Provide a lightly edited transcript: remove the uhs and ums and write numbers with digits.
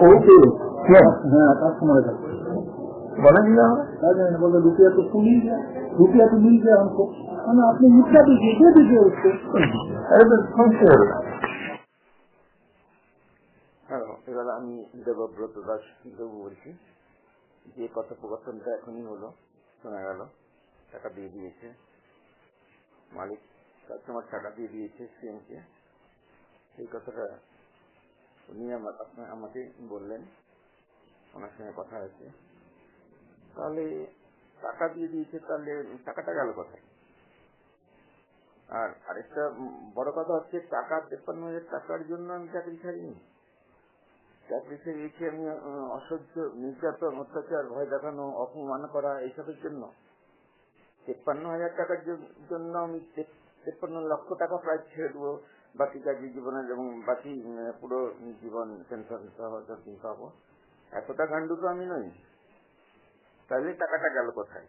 ওকে হ্যাঁ তার সময় বলেন না বলতে रुपया तो मिल गया हमको আপনি মিথ্যা দিকে উঠছে। এবার আমি দেবব্রত দাস বলছি। যে কথোপকথনটা এখনই হলো শোনা গেল, টাকা দিয়ে দিয়েছে মালিক, কাস্টমার টাকা দিয়ে দিয়েছে সিএমকে, সেই কথাটা উনি আমাকে বললেন, ওনার সঙ্গে কথা হয়েছে। তাহলে টাকা দিয়ে দিয়েছে, তাহলে টাকাটা গেল কোথায়? আর আরেকটা বড় কথা হচ্ছে, টাকা 53,000 টাকার জন্য আমি চাকরি ছাড়িনি। চাকরি ছেড়েছি আমি অসহ্য নির্যাতন, অত্যাচার, ভয় দেখানো, অপমান করা, এইসবের জন্য। 53,000 টাকার জন্য আমি 53 লক্ষ টাকা প্রায় ছেড়ে দেবো বাকি চাকরি জীবনের, এবং বাকি পুরো জীবন পেনশন সহ যতদিন পাবো। এতটা গান্ডু তো আমি নই। তাহলে টাকাটা গেল কোথায়?